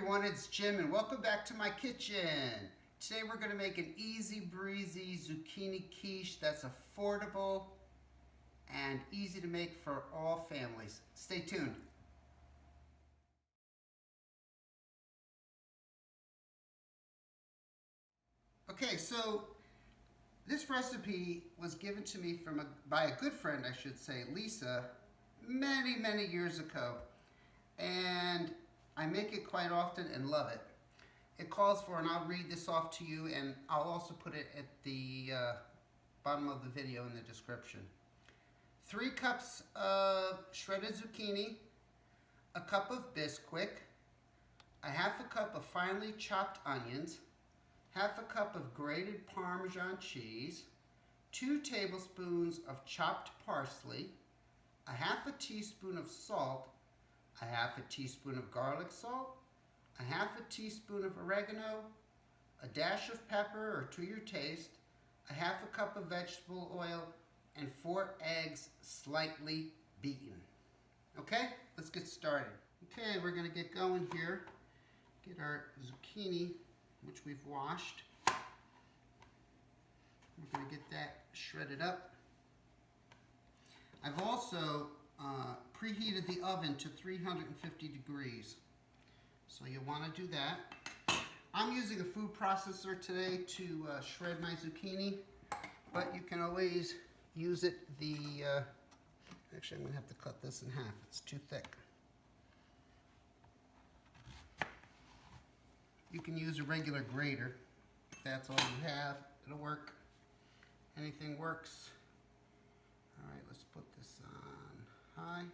everyone, it's Jim and welcome back to my kitchen. Today we're going to make an easy breezy zucchini quiche that's affordable and easy to make for all families. Stay tuned. Okay, so this recipe was given to me by a good friend, I should say, Lisa, many years ago. And I make it quite often and love it. It calls for, and I'll read this off to you, and I'll also put it at the bottom of the video in the description. 3 cups of shredded zucchini, a cup of Bisquick, a half a cup of finely chopped onions, half a cup of grated Parmesan cheese, 2 tablespoons of chopped parsley, a half a teaspoon of salt, a half a teaspoon of garlic salt, a half a teaspoon of oregano, a dash of pepper or to your taste, a half a cup of vegetable oil, and 4 eggs slightly beaten. Okay, let's get started. Okay, we're going to get going here. Get our zucchini, which we've washed. We're going to get that shredded up. I've also preheated the oven to 350 degrees. So you'll want to do that. I'm using a food processor today to shred my zucchini, but you can always use it actually I'm going to have to cut this in half. It's too thick. You can use a regular grater. If that's all you have, it'll work. Anything works. All right, let's put this on high.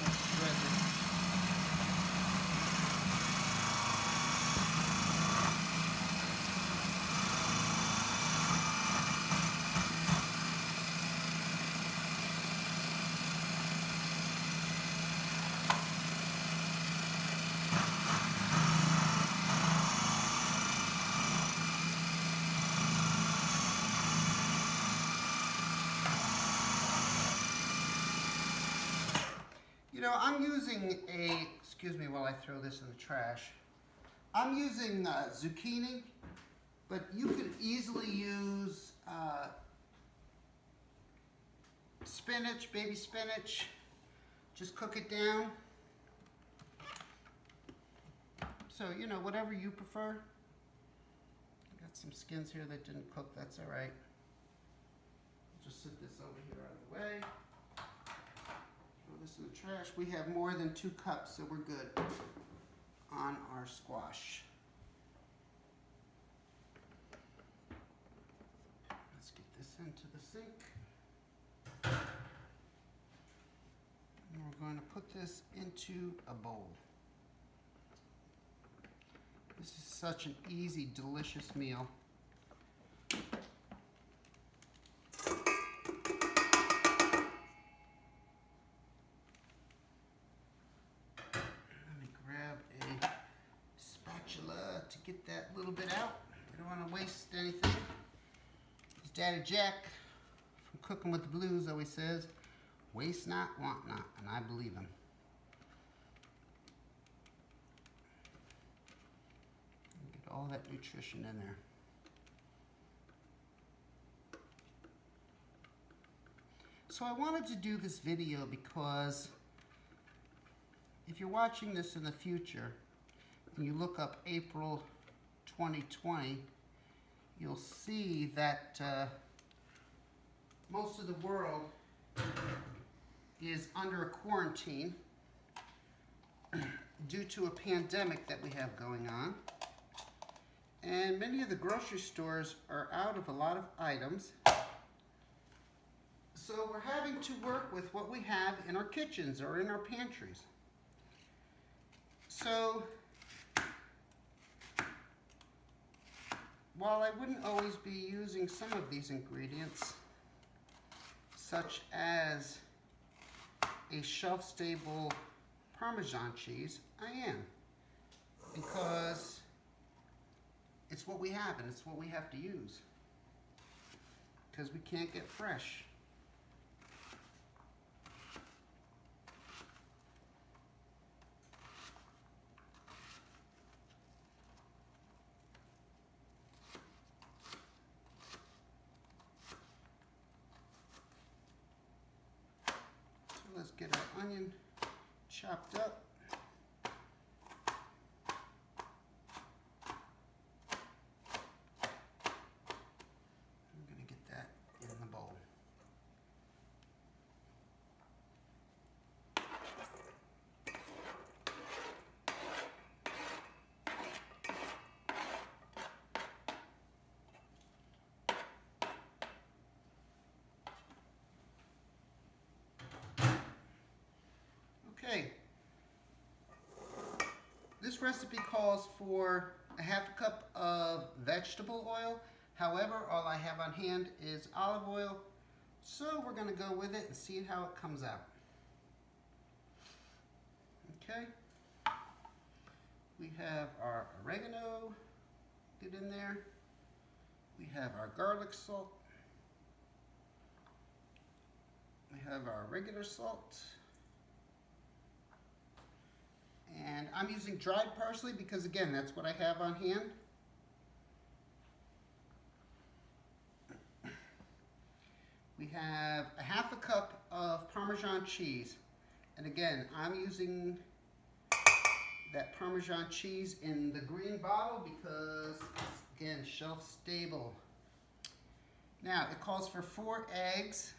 Let's shred this. You know, I'm using excuse me while I throw this in the trash. I'm using zucchini, but you could easily use spinach, baby spinach. Just cook it down. So, you know, whatever you prefer. I got some skins here that didn't cook, that's all right. Just sit this over here out of the way. This in the trash. We have more than 2 cups, so we're good on our squash. Let's get this into the sink. And we're going to put this into a bowl. This is such an easy, delicious meal. Get that little bit out. I don't want to waste anything. As Daddy Jack from Cooking with the Blues always says, waste not, want not, and I believe him. Get all that nutrition in there. So I wanted to do this video because if you're watching this in the future and you look up April 2020, you'll see that most of the world is under a quarantine due to a pandemic that we have going on. And many of the grocery stores are out of a lot of items. So we're having to work with what we have in our kitchens or in our pantries. So while I wouldn't always be using some of these ingredients, such as a shelf-stable Parmesan cheese, I am. Because it's what we have and it's what we have to use. Because we can't get fresh. onion chopped up. I'm going to get that in the bowl. Okay, this recipe calls for a half cup of vegetable oil. However, all I have on hand is olive oil, so we're going to go with it and see how it comes out. Okay, we have our oregano, get in there. We have our garlic salt. We have our regular salt. And I'm using dried parsley because, again, that's what I have on hand. We have a half a cup of Parmesan cheese. And again, I'm using that Parmesan cheese in the green bottle because it's, again, shelf stable. Now, it calls for 4 eggs.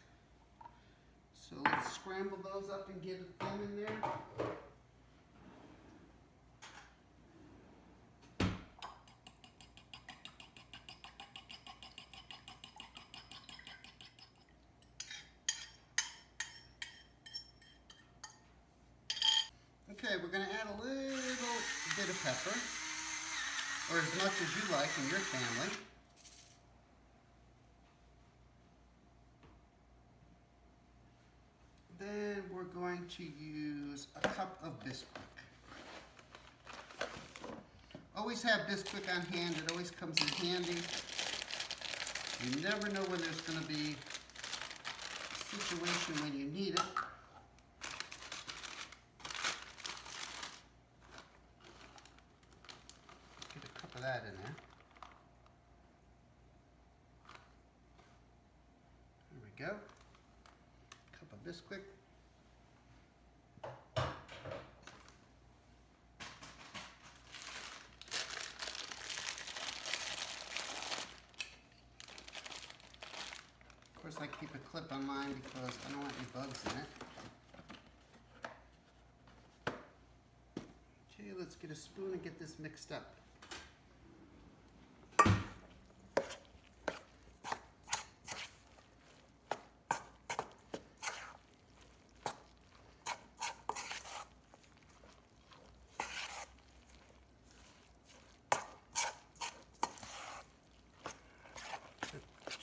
So let's scramble those up and get them in there. Okay, we're going to add a little bit of pepper, or as much as you like in your family. Then we're going to use a cup of Bisquick. Always have Bisquick on hand, it always comes in handy. You never know when there's going to be a situation when you need it. That in there. There we go. Cup of Bisquick. Of course, I keep a clip on mine because I don't want any bugs in it. Okay, let's get a spoon and get this mixed up.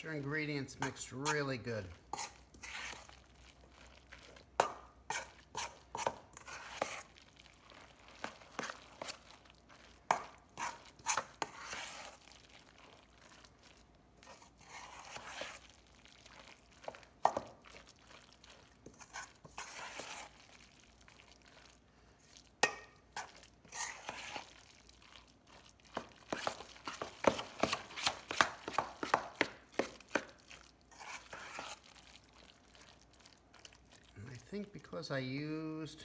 Your ingredients mixed really good. I think because I used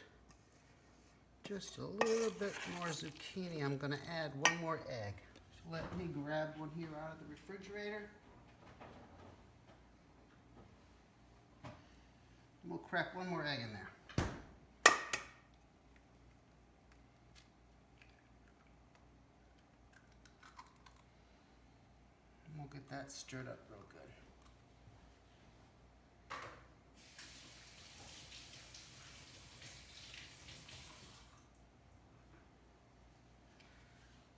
just a little bit more zucchini, I'm going to add one more egg. So let me grab one here out of the refrigerator. And we'll crack one more egg in there. And we'll get that stirred up real good.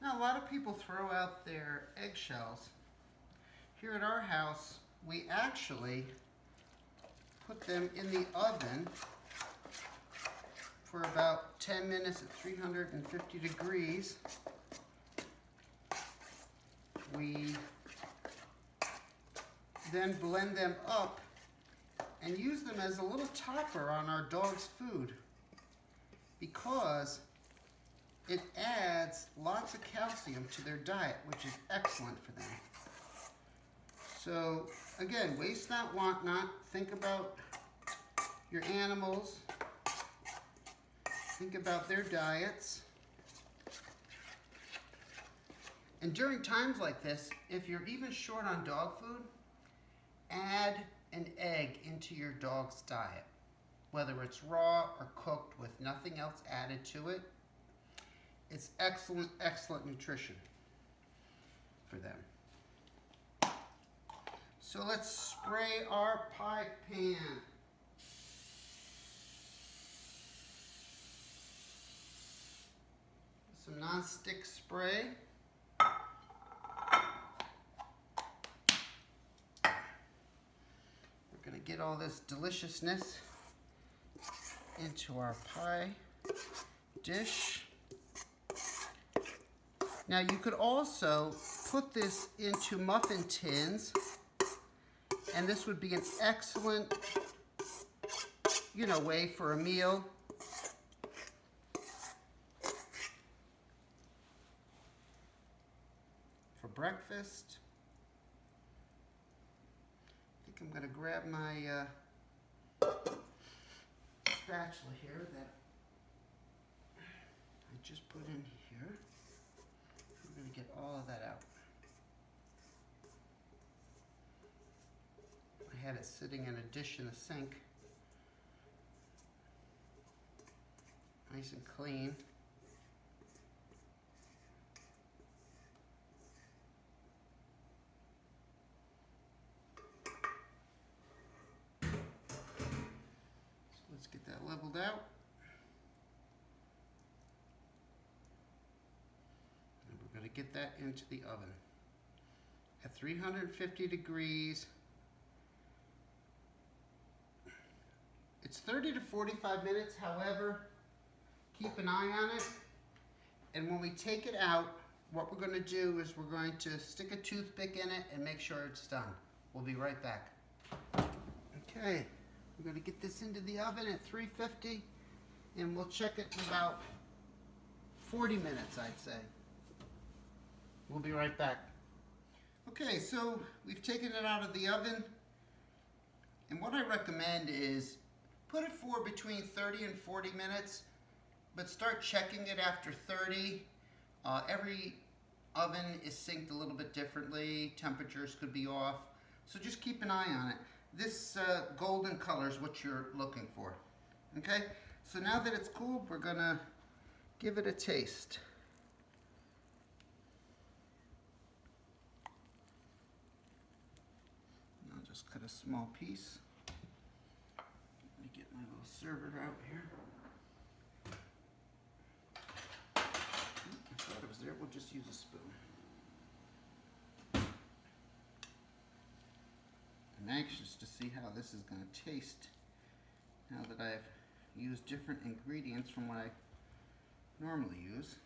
Now, a lot of people throw out their eggshells. Here at our house, we actually put them in the oven for about 10 minutes at 350 degrees. We then blend them up and use them as a little topper on our dog's food because it adds lots of calcium to their diet, which is excellent for them. So again, waste not, want not. Think about your animals. think about their diets. And during times like this, if you're even short on dog food, add an egg into your dog's diet. Whether it's raw or cooked with nothing else added to it, it's excellent, excellent nutrition for them. So let's spray our pie pan. Some non-stick spray. We're going to get all this deliciousness into our pie dish. Now you could also put this into muffin tins, and this would be an excellent, way for a meal. For breakfast. I think I'm going to grab my spatula here that I just put in here. We're going to get all of that out. I had it sitting in a dish in the sink. Nice and clean. Let's get that leveled out. And we're going to get that into the oven at 350 degrees. It's 30 to 45 minutes, however, keep an eye on it. And when we take it out, what we're going to do is we're going to stick a toothpick in it and make sure it's done. We'll be right back. Okay. We're going to get this into the oven at 350, and we'll check it in about 40 minutes, I'd say. We'll be right back. Okay, so we've taken it out of the oven, and what I recommend is put it for between 30 and 40 minutes, but start checking it after 30. Every oven is synced a little bit differently. Temperatures could be off, so just keep an eye on it. This golden color is what you're looking for. Okay, so now that it's cooled, we're gonna give it a taste. I'll just cut a small piece. Let me get my little server out here. I thought it was there. We'll just use a spoon. I'm anxious to see how this is going to taste now that I've used different ingredients from what I normally use.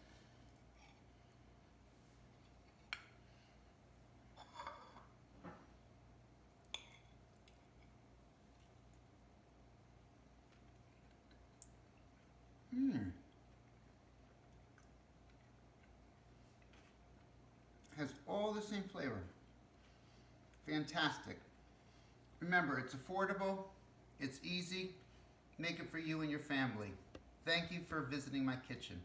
Has all the same flavor. Fantastic. Remember, it's affordable, it's easy. Make it for you and your family. Thank you for visiting my kitchen.